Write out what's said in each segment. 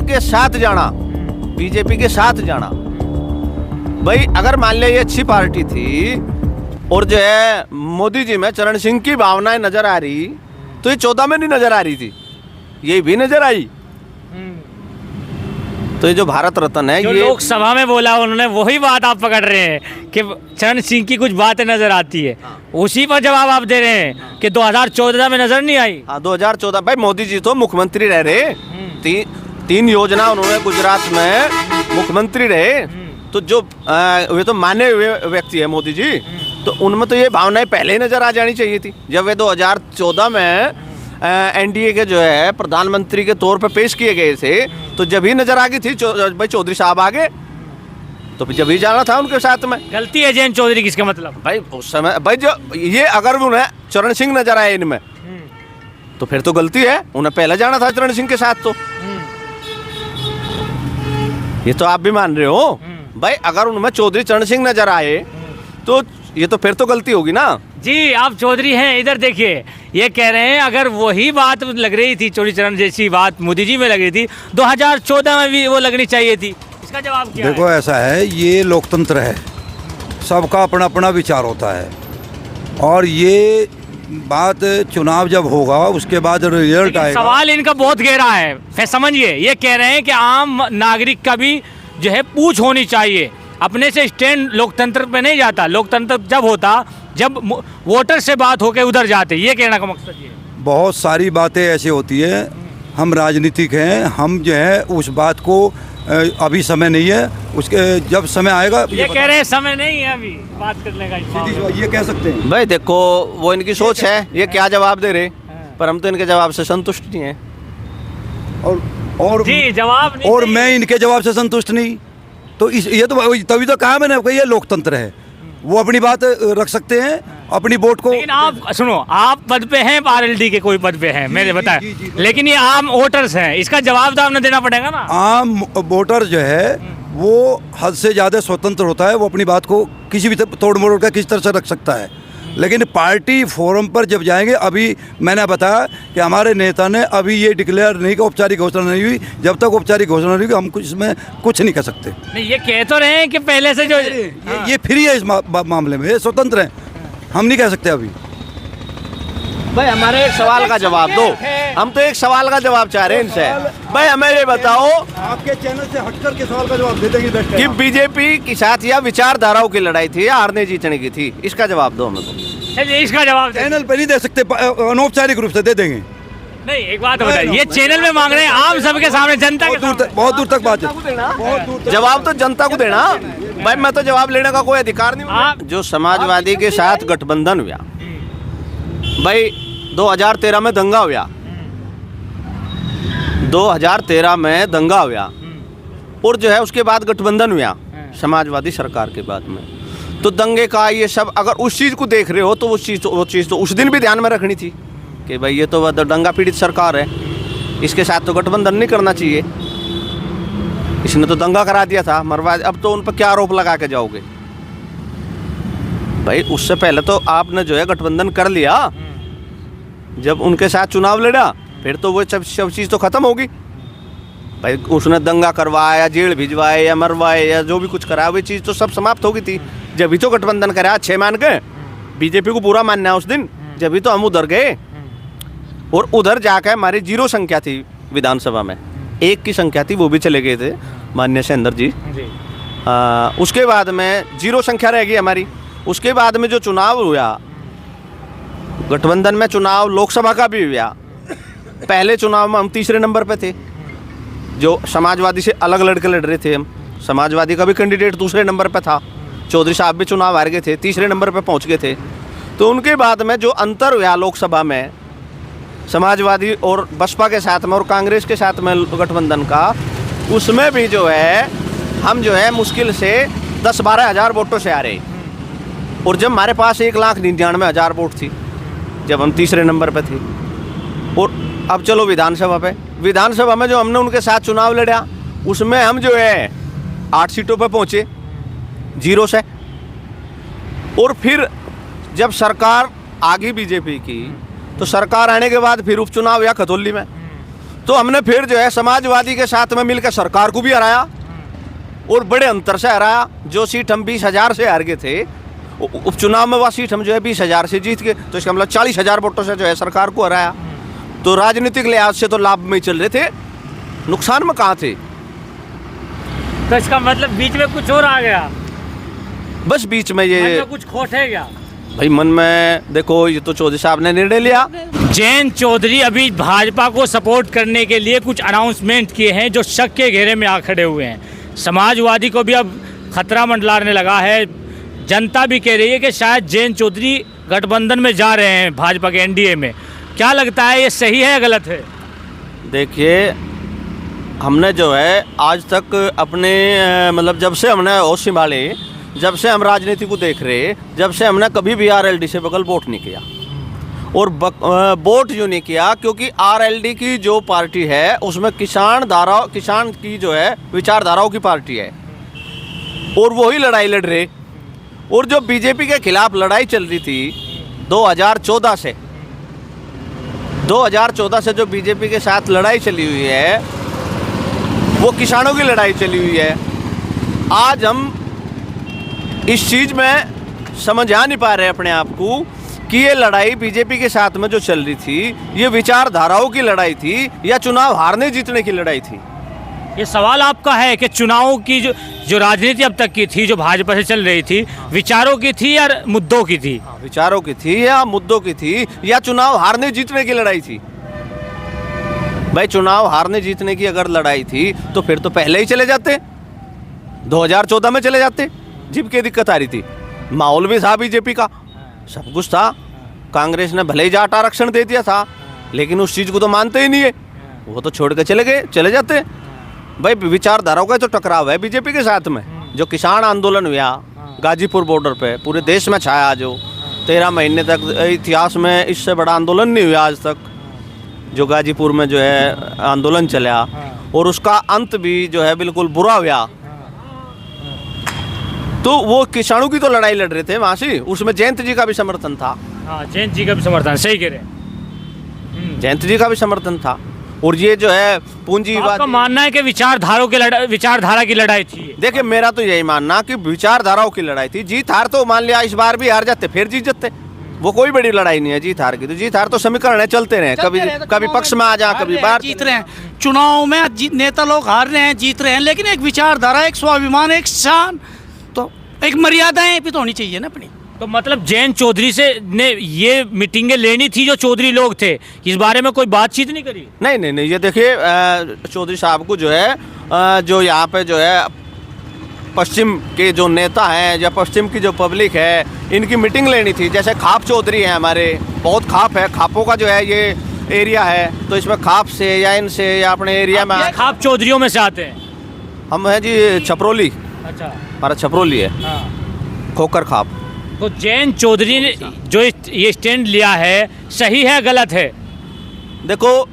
के साथ जाना, बीजेपी के साथ जाना। भाई अगर मान लिया ये अच्छी पार्टी थी और जो है मोदी जी में चरण सिंह की भावनाएं नजर आ रही, तो ये 14 में नहीं नजर आ रही थी, ये भी नजर आई। तो ये जो भारत रत्न है, जो ये लोकसभा में बोला उन्होंने वही बात आप पकड़ रहे हैं कि चरण सिंह की कुछ बातें नजर आती है, उसी पर जवाब आप दे रहे हैं कि 2014 में नजर नहीं आई। हाँ 2014। भाई मोदी जी तो मुख्यमंत्री रह रहे, तीन योजना उन्होंने गुजरात में मुख्यमंत्री रहे, तो जो वे तो माने हुए व्यक्ति है मोदी जी, तो उनमें तो ये भावनाएं पहले ही नजर आ जानी चाहिए थी। जब वे 2014 में एनडीए के जो है प्रधानमंत्री के तौर पे पेश किए गए थे, तो जब ही नजर आ गई थी भाई चौधरी साहब आगे, तो फिर जब ही जाना था उनके साथ में। गलती है जयंत चौधरी की, इसका मतलब भाई उस समय भाई जो ये अगर उन्हें चरण सिंह नजर आए इनमें, तो फिर तो गलती है, उन्हें पहले जाना था चरण सिंह के साथ। तो ये तो आप भी मान रहे हो भाई, अगर उनमें चौधरी चरण सिंह नजर आए तो ये तो फिर तो गलती होगी ना जी। आप चौधरी हैं, इधर देखिए, ये कह रहे हैं अगर वही बात लग रही थी, चौधरी चरण जैसी बात मोदी जी में लग रही थी, 2014 में भी वो लगनी चाहिए थी। इसका जवाब क्या देखो है? ऐसा है, ये लोकतंत्र है, सबका अपना अपना विचार होता है, और ये बात चुनाव जब होगा उसके बाद रिजल्ट आएगा। सवाल इनका बहुत गहरा है, फिर समझिए। ये कह रहे हैं कि आम नागरिक का भी जो है पूछ होनी चाहिए, अपने से स्टैंड लोकतंत्र पे नहीं जाता। लोकतंत्र जब होता जब वोटर से बात होकर उधर जाते, ये कहना का मकसद ये। बहुत सारी बातें ऐसी होती है, हम राजनीतिक हैं, हम जो है उस बात को अभी समय नहीं है, उसके जब समय आएगा। ये कह रहे हैं समय नहीं है अभी बात करने का, ये कह सकते हैं। भाई देखो वो इनकी सोच है, ये क्या जवाब दे रहे, पर हम तो इनके जवाब से संतुष्ट नहीं है। और जी जवाब नहीं, और मैं इनके जवाब से संतुष्ट नहीं, तो ये तो तभी तो कहा मैंने, ये लोकतंत्र है, वो अपनी बात रख सकते हैं, अपनी वोट को। लेकिन आप सुनो, आप पद पे हैं, आरएलडी के कोई पद पे हैं, मेरे बताए, लेकिन ये आम वोटर्स हैं, इसका जवाब तो आपने देना पड़ेगा ना। आम वोटर जो है वो हद से ज़्यादा स्वतंत्र होता है, वो अपनी बात को किसी भी तोड़ मोड़ का किस तरह से रख सकता है। लेकिन पार्टी फोरम पर जब जाएंगे, अभी मैंने बताया कि हमारे नेता ने अभी ये डिक्लेयर नहीं कि औपचारिक घोषणा नहीं हुई, जब तक औपचारिक घोषणा नहीं हुई हम कुछ इसमें कुछ नहीं कर सकते। नहीं, ये कह तो रहे हैं कि पहले से जो ये फ्री है इस मामले में, ये स्वतंत्र है, हम नहीं कह सकते अभी। भाई हमारे एक सवाल का जवाब दो, हम तो एक सवाल का जवाब चाह रहे हैं इनसे। भाई हमें ये बताओ, आपके चैनल से हटकर के सवाल का जवाब दे देंगे कि बीजेपी के साथ या विचारधाराओं की लड़ाई थी या हारने जीतने की थी, इसका जवाब दो हमें। तो इसका जवाब चैनल पे नहीं दे सकते, अनौपचारिक रूप से दे देंगे। नहीं, एक बात बताइए, ये चैनल में मांग रहे हैं, आम सबके सामने, जनता के सामने। बहुत दूर तक बात है, जवाब तो जनता को देना भाई, मैं तो जवाब लेने का कोई अधिकार नहीं। आप जो समाजवादी के साथ गठबंधन हुआ भाई 2013 में दंगा हुआ, 2013 में दंगा हुआ, और जो है उसके बाद गठबंधन हुआ समाजवादी सरकार के बाद में, तो दंगे का ये सब अगर उस चीज़ को देख रहे हो तो वो चीज़ तो उस दिन भी ध्यान में रखनी थी कि भाई ये तो दंगा पीड़ित सरकार है, इसके साथ तो गठबंधन नहीं करना चाहिए, इसने तो दंगा करा दिया था, मरवा, अब तो उन पर क्या आरोप लगा के जाओगे। भाई उससे पहले तो आपने जो है गठबंधन कर लिया, जब उनके साथ चुनाव लड़ा फिर तो वो सब चीज़ तो ख़त्म होगी। भाई उसने दंगा करवाया या जेल भिजवाए या मरवाए या जो भी कुछ कराया, वो चीज़ तो सब समाप्त हो गई थी। जब भी तो गठबंधन करा, अच्छे मान के बीजेपी को पूरा मानना है उस दिन, जब भी तो हम उधर गए, और उधर जाकर हमारी 0 संख्या थी विधानसभा में, 1 की संख्या थी, वो भी चले गए थे माननीय सेंदर जी। उसके बाद में 0 संख्या रह गई हमारी। उसके बाद में जो चुनाव हुआ, गठबंधन में चुनाव लोकसभा का भी हुआ, पहले चुनाव में हम तीसरे नंबर पे थे, जो समाजवादी से अलग लड़के लड़ रहे थे हम, समाजवादी का भी कैंडिडेट दूसरे नंबर पे था, चौधरी साहब भी चुनाव हार गए थे, तीसरे नंबर पे पहुंच गए थे। तो उनके बाद में जो अंतर हुआ लोकसभा में समाजवादी और बसपा के साथ में और कांग्रेस के साथ में गठबंधन का, उसमें भी जो है हम जो है मुश्किल से 10-12 हज़ार वोटों से आ रहे, और जब हमारे पास 1,99,000 वोट थी जब हम तीसरे नंबर पे थे। और अब चलो विधानसभा पे, विधानसभा में जो हमने उनके साथ चुनाव लड़ा, उसमें हम जो है 8 सीटों पे पहुँचे 0 से। और फिर जब सरकार आ गई बीजेपी की, तो सरकार आने के बाद फिर उपचुनाव हुआ खतौली में, तो हमने फिर जो है समाजवादी के साथ में मिलकर सरकार को भी हराया और बड़े अंतर से हराया। जो सीट हम 20,000 से हार गए थे, उपचुनाव में वह सीट हम जो है 20,000 से जीत गए, तो इसका मतलब 40,000 वोटों से जो है सरकार को हराया। तो राजनीतिक लिहाज से तो लाभ में चल रहे थे, नुकसान में कहाँ थे। तो इसका मतलब बीच में कुछ और आ गया, बस बीच में मन ये में कुछ खोट है क्या? भाई मन में देखो, ये तो चौधरी साहब ने निर्णय लिया। जयंत चौधरी अभी भाजपा को सपोर्ट करने के लिए कुछ अनाउंसमेंट किए हैं जो शक के घेरे में आ खड़े हुए हैं। समाजवादी को भी अब खतरा मंडलाने लगा है। जनता भी कह रही है कि शायद जयंत चौधरी गठबंधन में जा रहे हैं भाजपा के एनडीए में। क्या लगता है, ये सही है या गलत है? देखिए, हमने जो है आज तक अपने मतलब जब से हमने होश संभाले, जब से हम राजनीति को देख रहे, जब से हमने कभी भी आरएलडी से बगल वोट नहीं किया। और वोट जो नहीं किया क्योंकि आरएलडी की जो पार्टी है उसमें किसान की जो है विचारधाराओं की पार्टी है और वही लड़ाई लड़ रहे। और जो बीजेपी के खिलाफ लड़ाई चल रही थी 2014 से जो बीजेपी के साथ लड़ाई चली हुई है, वो किसानों की लड़ाई चली हुई है। आज हम इस चीज़ में समझ आ नहीं पा रहे अपने आप को कि ये लड़ाई बीजेपी के साथ में जो चल रही थी, ये विचारधाराओं की लड़ाई थी या चुनाव हारने जीतने की लड़ाई थी। ये सवाल आपका है कि चुनाव की जो राजनीति अब तक की थी, जो भाजपा से चल रही थी, विचारों की थी या मुद्दों की थी? विचारों की थी या मुद्दों की थी या चुनाव हारने जीतने की लड़ाई थी? भाई, चुनाव हारने जीतने की अगर लड़ाई थी तो फिर तो पहले ही चले जाते, 2014 में चले जाते। जिब की दिक्कत आ रही थी, माहौल भी था बीजेपी का, सब कुछ था। कांग्रेस ने भले ही जाट आरक्षण दे दिया था, लेकिन उस चीज़ को तो मानते ही नहीं है, वो तो छोड़ के चले जाते। भाई, विचारधाराओं का तो टकराव है बीजेपी के साथ में। जो किसान आंदोलन हुआ गाजीपुर बॉर्डर पे, पूरे देश में छाया, जो 13 महीने तक इतिहास में इससे बड़ा आंदोलन नहीं हुआ आज तक, जो गाजीपुर में जो है आंदोलन चला, और उसका अंत भी जो है बिल्कुल बुरा हुआ। तो वो किसानों की तो लड़ाई लड़ रहे थे वहाँ से, उसमें जयंत जी का भी समर्थन था। हाँ, जयंत जी का भी समर्थन, सही कह रहे हैं। जयंत जी का भी समर्थन था। और ये जो है पूंजीवादी, आपका मानना है कि विचारधारा की लड़ाई थी? देखिए, मेरा तो यही मानना कि विचारधाराओं की लड़ाई थी। जीत हार तो मान लिया इस बार भी हार जाते, फिर जीत जाते, वो कोई बड़ी लड़ाई नहीं है जीत हार की। तो जीत हार तो समीकरण है, चलते रहे, कभी पक्ष में आ जा, कभी बाहर। जीत रहे हैं चुनाव में, नेता लोग हार रहे हैं, जीत रहे हैं, लेकिन एक विचारधारा, एक स्वाभिमान, एक शान, तो एक मर्यादाएं भी तो होनी चाहिए ना अपनी। तो मतलब जयंत चौधरी से ने ये मीटिंगें लेनी थी जो चौधरी लोग थे, इस बारे में कोई बातचीत नहीं करी? नहीं, ये देखिए, चौधरी साहब को जो है जो यहाँ पे जो है पश्चिम के जो नेता हैं या पश्चिम की जो पब्लिक है, इनकी मीटिंग लेनी थी। जैसे खाप चौधरी हैं हमारे, बहुत खाप है, खापों का जो है ये एरिया है, तो इसमें खाप से या इनसे या अपने एरिया में। खाप चौधरीयों में से आते हैं हम हैं जी छपरोली। अच्छा, हमारा छपरोली है। हाँ। खोकर खाप। तो जयंत चौधरी ने जो ये स्टैंड लिया है, सही है गलत है? देखो,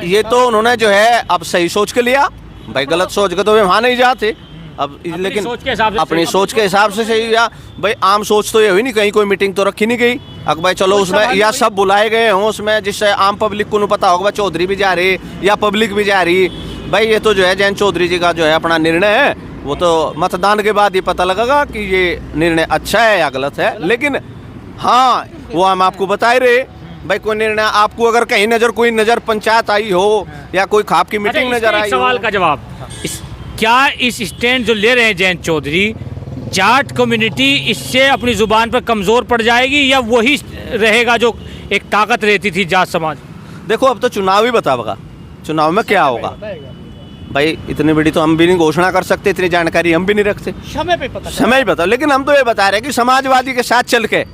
ये तो उन्होंने जो है अब सही सोच के लिया। भाई, गलत सोच के तो वे वहाँ नहीं जाते अब, लेकिन अपनी सोच के हिसाब से सही हुआ। भाई, आम सोच तो ये हुई नहीं, कहीं कोई मीटिंग तो रखी नहीं गई। अब भाई चलो उसमें या सब बुलाए गए हों उसमें, जिससे आम पब्लिक को नहीं पता होगा चौधरी भी जा रही या पब्लिक भी जा रही। भाई, ये तो जो है जयंत चौधरी जी का जो है अपना निर्णय है, वो तो मतदान के बाद ही पता लगेगा कि ये निर्णय अच्छा है या गलत है। लेकिन हाँ, वो हम आपको बता ही रहे। भाई, कोई निर्णय आपको अगर कहीं कोई नज़र पंचायत आई हो या कोई खाप की मीटिंग नजर आई हो। सवाल का जवाब, क्या इस स्टैंड जो ले रहे हैं जयंत चौधरी, जाट कम्युनिटी इससे अपनी जुबान पर कमज़ोर पड़ जाएगी या वही रहेगा जो एक ताकत रहती थी जाट समाज? देखो, अब तो चुनाव ही बताएगा, चुनाव में क्या होगा। भाई, इतनी बड़ी तो हम भी नहीं घोषणा कर सकते, इतनी जानकारी हम भी नहीं रखते, समय ही पता। लेकिन हम तो ये बता रहे हैं कि समाजवादी के साथ चल के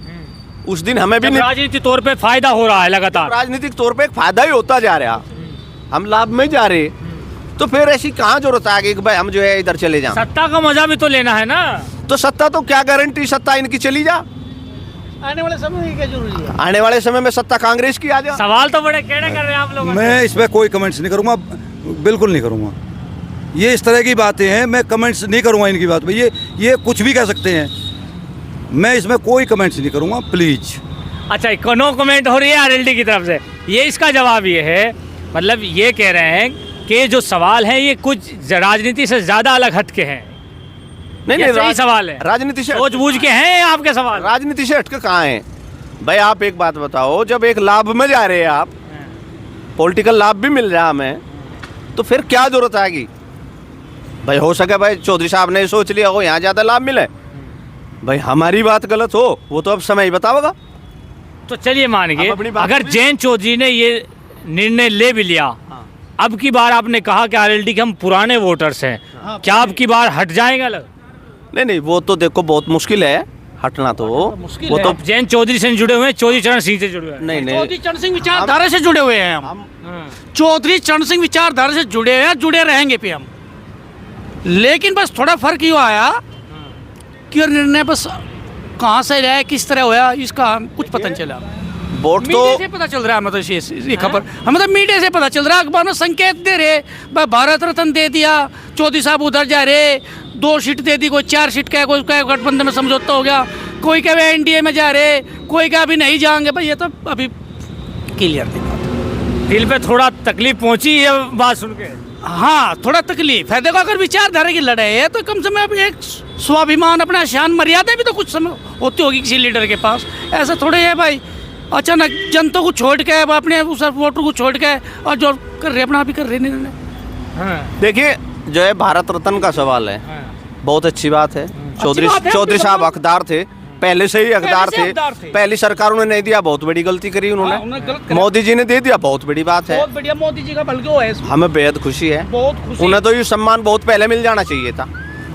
उस दिन हमें भी राजनीतिक तौर पे फायदा हो रहा है लगातार, राजनीतिक तौर पे एक फायदा ही होता जा रहा, हम लाभ में जा रहे, तो फिर ऐसी कहाँ जरूरत आ गई कि भाई हम जो है इधर चले जाएं। सत्ता का मजा भी तो लेना है ना। तो सत्ता तो क्या गारंटी सत्ता इनकी चली जा, आने वाले समय में क्या जरूरी है? आने वाले समय में सत्ता कांग्रेस की आ जा। सवाल तो बड़े केड़े कर रहे हैं आप लोग। मैं इसमें कोई कमेंट्स नहीं करूँगा, बिल्कुल नहीं करूँगा। ये इस तरह की बातें हैं, मैं कमेंट्स नहीं करूँगा इनकी बात पे। ये कुछ भी कह सकते हैं, मैं इसमें कोई कमेंट्स नहीं करूँगा, प्लीज़। अच्छा, नो कमेंट हो रही है आरएलडी की तरफ से। ये इसका जवाब ये है मतलब ये कह रहे हैं कि जो सवाल है ये कुछ राजनीति से ज़्यादा अलग हट के हैं। नहीं ये नहीं सही सवाल है, राजनीति से सोच बूझ के हैं आपके सवाल। राजनीति से हटके कहाँ है भाई? आप एक बात बताओ, जब एक लाभ में जा रहे हैं आप, पॉलिटिकल लाभ भी मिल रहा है हमें, तो फिर क्या जरूरत आएगी भाई? हो सके भाई चौधरी साहब ने सोच लिया हो यहाँ ज़्यादा लाभ मिले, भाई हमारी बात गलत हो वो तो अब समय ही बताओगा। तो चलिए मान के आप अपनी बात अगर भी- जयंत चौधरी ने ये निर्णय ले भी लिया, अब की बार आपने कहा कि आरएलडी के हम पुराने वोटर्स हैं, क्या अब की बार हट जाएगा अलग? नहीं नहीं, वो तो देखो बहुत मुश्किल है हटना, तो वो तो जयंत चौधरी से जुड़े हुए हैं, चौधरी चरण सिंह से जुड़े हुए हैं। नहीं चौधरी नहीं, चरण सिंह विचारधारा से जुड़े हुए हैं हम। चौधरी चरण सिंह विचारधारा से जुड़े हैं, जुड़े रहेंगे पे हम। लेकिन बस थोड़ा फर्क ये आया कि ये निर्णय बस कहाँ से आया, किस तरह होया, इसका कुछ पता नहीं चला। वोट मीडिया तो से पता चल रहा है, मतलब ये खबर हमें तो मीडिया से पता चल रहा है। अखबार में संकेत दे रहे भाई भारत रत्न दे दिया, चौधरी साहब उधर जा रहे, 2 सीट दे दी, कोई 4 सीट का है, कोई क्या गठबंधन में समझौता हो गया, कोई क्या एनडीए में जा रहे, कोई क्या अभी नहीं जाएंगे। भाई ये तो अभी क्लियर नहीं। दिल पे थोड़ा तकलीफ पहुंची ये बात सुन के। हाँ थोड़ा तकलीफ है। देखो अगर विचारधारा की लड़ाई है तो कम से कम अब एक स्वाभिमान, अपना शान मर्यादा भी तो कुछ समय होती होगी किसी लीडर के पास। ऐसा थोड़े है भाई अचानक जनता को छोड़ के अपने उस वोटर को छोड़ के और जो कर रहे अपना अभी कर रहे निर्णय। देखिए जो है भारत रत्न का सवाल है, बहुत अच्छी बात है। चौधरी बात है, चौधरी साहब हकदार थे, पहले से ही हकदार से हकदार थे। थे। पहली सरकारों ने नहीं दिया, बहुत बड़ी गलती करी हाँ, उन्होंने गलत उन्होंने। करा। मोदी जी ने दे दिया, बहुत बड़ी बात है, बहुत बढ़िया मोदी जी का बल्कि वो है इसमें। हमें बेहद खुशी है। बहुत खुशी। उन्हें तो ये सम्मान बहुत पहले मिल जाना चाहिए था,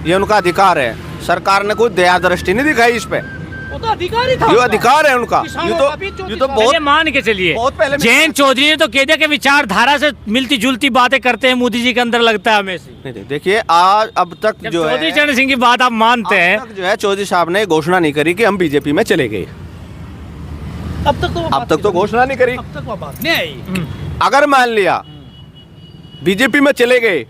ये उनका अधिकार है। सरकार ने कोई दया दृष्टि नहीं दिखाई इस पे, वो तो अधिकारी था, ये अधिकार है उनका। किसानों ये का भी तो चौधरी बहुत चलिए मान के चलिए बहुत पहले मिल जयंत चौधरी ने तो कह दिया कि विचारधारा से मिलती जुलती बातें करते हैं मोदी जी के अंदर, लगता है हमें से। नहीं नहीं, देखिए आज अब तक जब जो है चौधरी चरण सिंह की बात आप मानते अब हैं, तक जो है चौधरी साहब ने घोषणा नहीं करी कि हम बीजेपी में चले गए। अब तक तो घोषणा नहीं करी। अब तक वो बात नहीं आई। अगर मान लिया बीजेपी में चले गए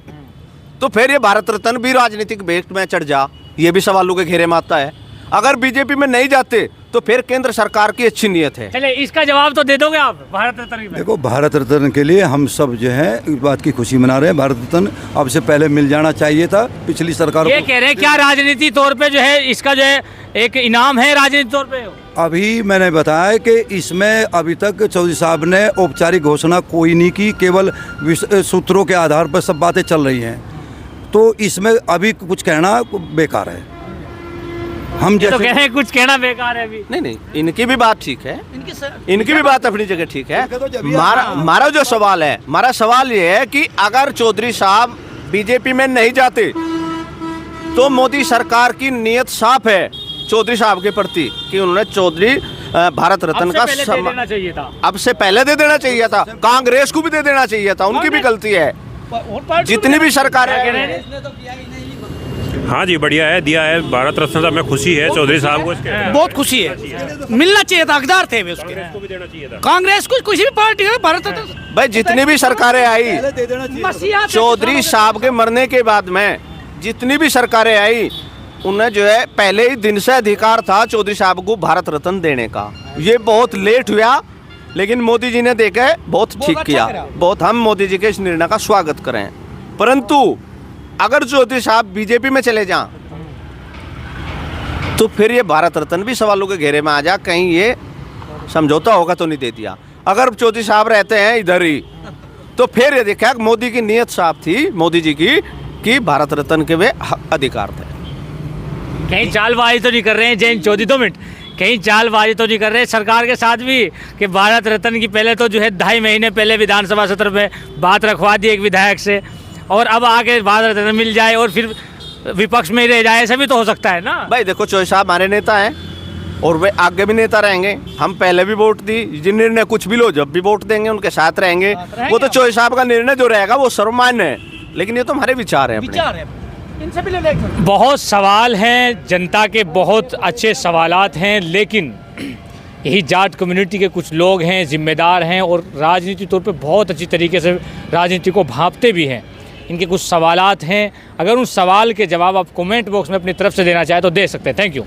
तो फिर ये भारत रत्न भी राजनीतिक बेट में चढ़ जा, ये भी सवालों के घेरे में आता है। अगर बीजेपी में नहीं जाते तो फिर केंद्र सरकार की अच्छी नीयत है। चलिए इसका जवाब तो दे दोगे आप भारत रत्न की बात? देखो भारत रत्न के लिए हम सब जो है इस बात की खुशी मना रहे हैं। भारत रत्न अब से पहले मिल जाना चाहिए था, पिछली सरकार ये कह रहे हैं क्या राजनीति तौर पे जो है इसका जो है एक इनाम है राजनीति तौर पे? अभी मैंने बताया कि इसमें अभी तक चौधरी साहब ने औपचारिक घोषणा कोई नहीं की, केवल सूत्रों के आधार पर सब बातें चल रही हैं, तो इसमें अभी कुछ कहना बेकार है। हम ये तो जैसे कह रहे हैं कुछ कहना बेकार है अभी। नहीं नहीं, इनकी भी बात ठीक है, इनकी इनकी भी बात अपनी जगह ठीक है। तो जब ये हमारा जो सवाल है, हमारा सवाल ये है कि अगर चौधरी साहब बीजेपी में नहीं जाते तो मोदी सरकार की नीयत साफ है चौधरी साहब के प्रति कि उन्होंने चौधरी भारत रत्न का अब से पहले दे देना चाहिए था। अब से पहले दे देना चाहिए था, कांग्रेस को भी दे देना चाहिए था, उनकी भी गलती है। जितनी भी सरकारें हाँ जी बढ़िया है, दिया है भारत रत्न से, हमें खुशी है चौधरी साहब को इसके। बहुत खुशी है, मिलना चाहिए था, हकदार थे वे उसके। को भी देना चाहिए था। कांग्रेस को किसी भी पार्टी का भारत रत्न भाई जितनी भी सरकारें आई मसीहा थे। चौधरी साहब के मरने के बाद में जितनी भी सरकारें आई, उन्हें जो है पहले ही दिन से अधिकार था चौधरी साहब को भारत रत्न देने का। ये बहुत लेट हुआ, लेकिन मोदी जी ने देखे बहुत ठीक अच्छा किया, करा। बहुत हम मोदी जी के इस निर्णय का स्वागत करें। परंतु अगर चौधरी साहब बीजेपी में चले जाएं तो फिर ये भारत रत्न भी सवालों के घेरे में आ जा, कहीं ये समझौता होगा तो नहीं दे दिया। अगर चौधरी साहब रहते हैं इधर ही तो फिर ये देखा मोदी की नीयत साफ थी, मोदी जी की, कि भारत रत्न के वे अधिकार थे। कहीं चालबाजी तो नहीं कर रहे हैं जयंत चौधरी? 2 मिनट, कहीं चालबाजी तो नहीं कर रहे हैं सरकार के साथ भी कि भारत रत्न की पहले तो जो है 2.5 महीने पहले विधानसभा सत्र में बात रखवा दी एक विधायक से, और अब आके भारत रत्न मिल जाए और फिर विपक्ष में ही रह जाए, ऐसा भी तो हो सकता है ना? भाई देखो चौधरी साहब हमारे नेता हैं और वे आगे भी नेता रहेंगे। हम पहले भी वोट दी, जिन निर्णय कुछ भी लो जब भी वोट देंगे उनके साथ रहेंगे। वो तो चौधरी साहब का निर्णय जो रहेगा वो सर्वमान्य है, लेकिन ये तो हमारे विचार है अपने। विचार है, इनसे भी ले लेंगे। बहुत सवाल हैं, जनता के बहुत अच्छे सवालात हैं, लेकिन यही जाट कम्युनिटी के कुछ लोग हैं, जिम्मेदार हैं और राजनीति तौर पे बहुत अच्छी तरीके से राजनीति को भांपते भी हैं। इनके कुछ सवालात हैं, अगर उन सवाल के जवाब आप कमेंट बॉक्स में अपनी तरफ से देना चाहें तो दे सकते हैं। Thank you.